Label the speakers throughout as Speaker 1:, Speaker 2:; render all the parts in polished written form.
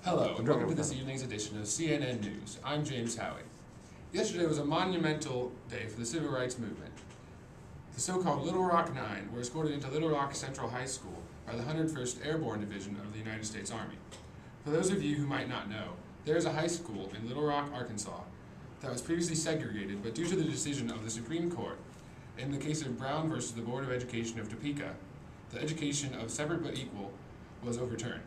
Speaker 1: Hello, and welcome to this evening's edition of CNN News. I'm James Howie. Yesterday was a monumental day for the civil rights movement. The so-called Little Rock Nine were escorted into Little Rock Central High School by the 101st Airborne Division of the United States Army. For those of you who might not know, there is a high school in Little Rock, Arkansas, that was previously segregated, but due to the decision of the Supreme Court, in the case of Brown versus the Board of Education of Topeka, the education of separate but equal was overturned.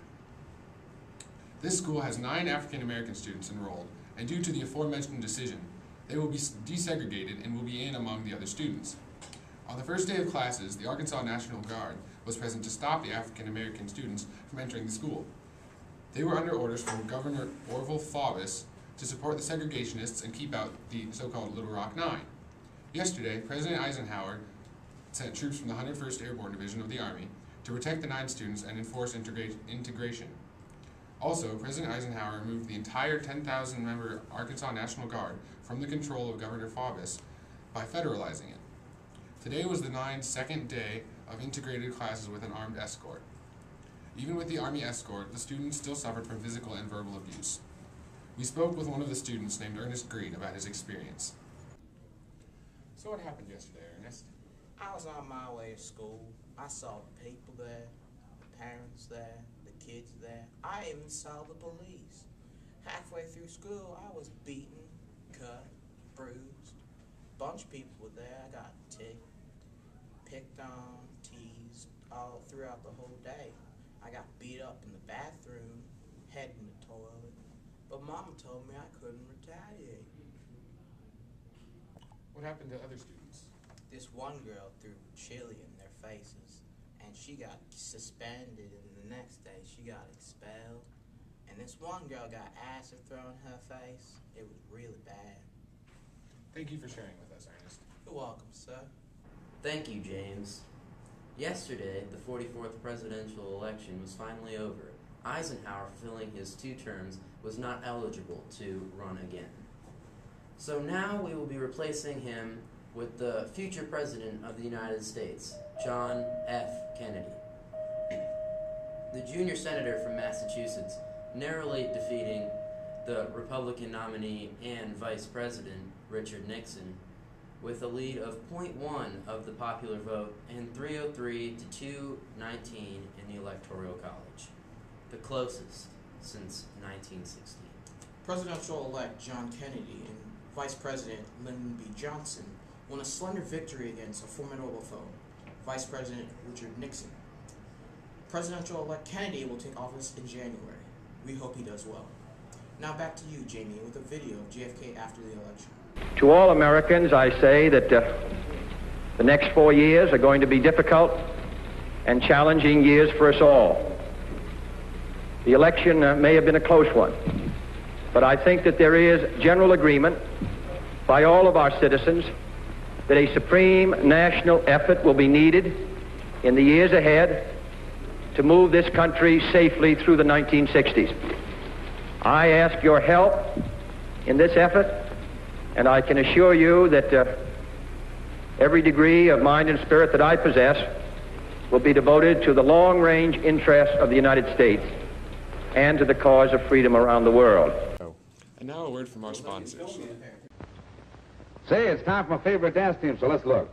Speaker 1: This school has 9 African American students enrolled, and due to the aforementioned decision, they will be desegregated and will be in among the other students. On the first day of classes, the Arkansas National Guard was present to stop the African American students from entering the school. They were under orders from Governor Orville Faubus to support the segregationists and keep out the so-called Little Rock Nine. Yesterday, President Eisenhower sent troops from the 101st Airborne Division of the Army to protect the 9 students and enforce integration. Also, President Eisenhower removed the entire 10,000-member Arkansas National Guard from the control of Governor Faubus by federalizing it. Today was the 9's second day of integrated classes with an armed escort. Even with the Army escort, the students still suffered from physical and verbal abuse. We spoke with one of the students named Ernest Green about his experience. So what happened yesterday, Ernest?
Speaker 2: I was on my way to school. I saw the people there, the parents there, the kids there. I even saw the police. Halfway through school, I was beaten, cut, bruised. A bunch of people were there. I got picked on, teased, all throughout the whole day. I got beat up in the bathroom, head in the toilet. But Mama told me I couldn't retaliate.
Speaker 1: What happened to other students?
Speaker 2: This one girl threw chili in their faces, and she got suspended, and the next day she got expelled. And this one girl got acid thrown in her face. It was really bad.
Speaker 1: Thank you for sharing with us, Ernest.
Speaker 2: You're welcome, sir.
Speaker 3: Thank you, James. Yesterday, the 44th presidential election was finally over. Eisenhower, fulfilling his 2 terms, was not eligible to run again. So now we will be replacing him with the future President of the United States, John F. Kennedy. The junior senator from Massachusetts, narrowly defeating the Republican nominee and Vice President, Richard Nixon, with a lead of 0.1 of the popular vote and 303 to 219 in the Electoral College, the closest since 1916.
Speaker 4: Presidential-elect John Kennedy and Vice President Lyndon B. Johnson won a slender victory against a formidable foe, Vice President Richard Nixon. Presidential-elect Kennedy will take office in January. We hope he does well. Now back to you, Jamie, with a video of JFK after the election.
Speaker 5: To all Americans, I say that the next 4 years are going to be difficult and challenging years for us all. The election may have been a close one, but I think that there is general agreement by all of our citizens that a supreme national effort will be needed in the years ahead to move this country safely through the 1960s. I ask your help in this effort, and I can assure you that every degree of mind and spirit that I possess will be devoted to the long-range interests of the United States and to the cause of freedom around the world.
Speaker 1: And now a word from our sponsors.
Speaker 6: Say, it's time for my favorite dance team, so let's look.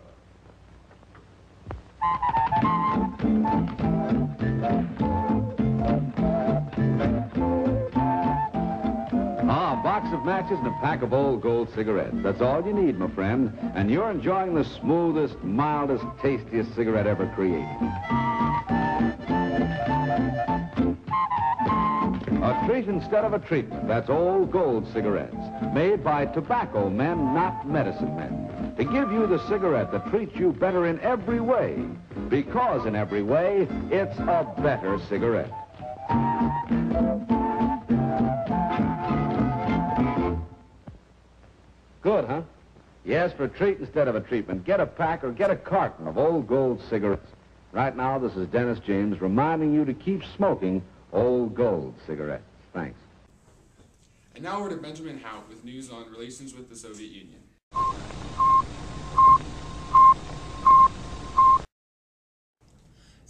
Speaker 6: A box of matches and a pack of Old Gold cigarettes. That's all you need, my friend. And you're enjoying the smoothest, mildest, tastiest cigarette ever created. A treat instead of a treatment. That's Old Gold cigarettes. Made by tobacco men, not medicine men. To give you the cigarette that treats you better in every way. Because in every way, it's a better cigarette. Good, huh? Yes, for a treat instead of a treatment. Get a pack or get a carton of Old Gold cigarettes. Right now, this is Dennis James reminding you to keep smoking Old Gold cigarettes. Thanks.
Speaker 1: And now we're to Benjamin Hout with news on relations with the Soviet Union.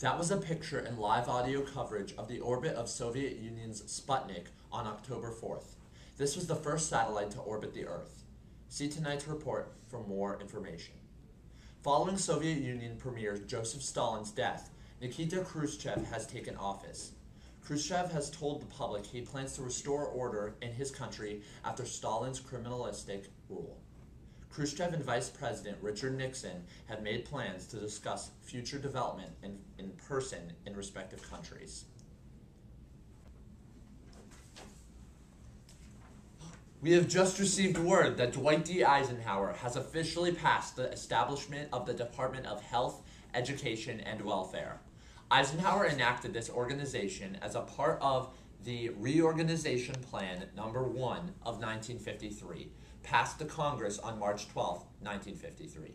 Speaker 7: That was a picture and live audio coverage of the orbit of Soviet Union's Sputnik on October 4th. This was the first satellite to orbit the Earth. See tonight's report for more information. Following Soviet Union Premier Joseph Stalin's death, Nikita Khrushchev has taken office. Khrushchev has told the public he plans to restore order in his country after Stalin's criminalistic rule. Khrushchev and Vice President Richard Nixon have made plans to discuss future development in person in respective countries. We have just received word that Dwight D. Eisenhower has officially passed the establishment of the Department of Health, Education, and Welfare. Eisenhower enacted this organization as a part of the Reorganization Plan No. 1 of 1953, passed to Congress on March 12, 1953.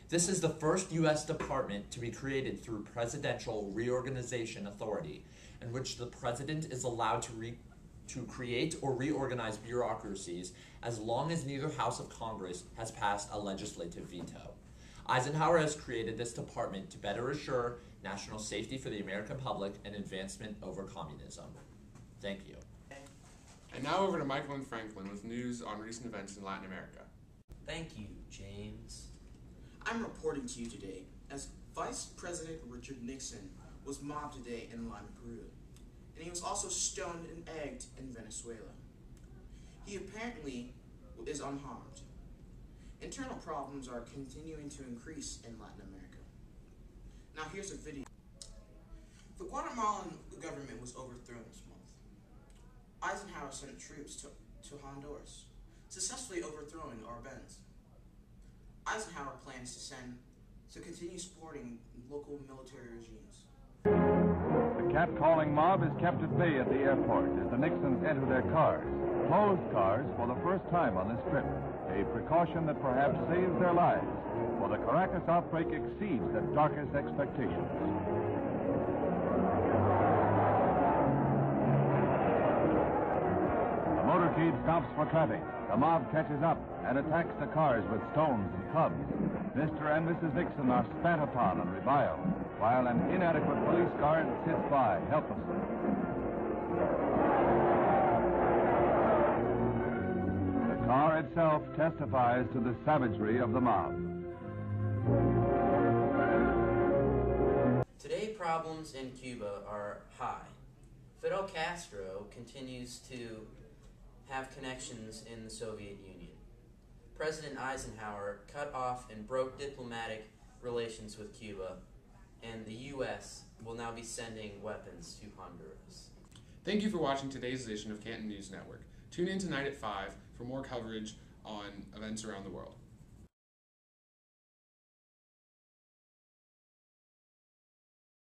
Speaker 7: This is the first U.S. department to be created through Presidential Reorganization Authority, in which the President is allowed to create or reorganize bureaucracies as long as neither House of Congress has passed a legislative veto. Eisenhower has created this department to better assure national safety for the American public and advancement over communism. Thank you.
Speaker 1: And now over to Michael and Franklin with news on recent events in Latin America.
Speaker 3: Thank you, James.
Speaker 4: I'm reporting to you today as Vice President Richard Nixon was mobbed today in Lima, Peru, and he was also stoned and egged in Venezuela. He apparently is unharmed. Internal problems are continuing to increase in Latin America. Now here's a video. The Guatemalan government was overthrown this month. Eisenhower sent troops to Honduras, successfully overthrowing Arbenz. Eisenhower plans to continue supporting local military regimes.
Speaker 6: The cat-calling mob is kept at bay at the airport as the Nixons enter their cars, closed cars for the first time on this trip, a precaution that perhaps saves their lives, for the Caracas outbreak exceeds their darkest expectations. The motorcade stops for traffic. The mob catches up and attacks the cars with stones and clubs. Mr. and Mrs. Nixon are spat upon and reviled, while an inadequate police guard sits by helplessly. The car itself testifies to the savagery of the mob.
Speaker 3: Today, problems in Cuba are high. Fidel Castro continues to have connections in the Soviet Union. President Eisenhower cut off and broke diplomatic relations with Cuba, and the U.S. will now be sending weapons to Honduras.
Speaker 1: Thank you for watching today's edition of Canton News Network. Tune in tonight at 5 for more coverage on events around the world.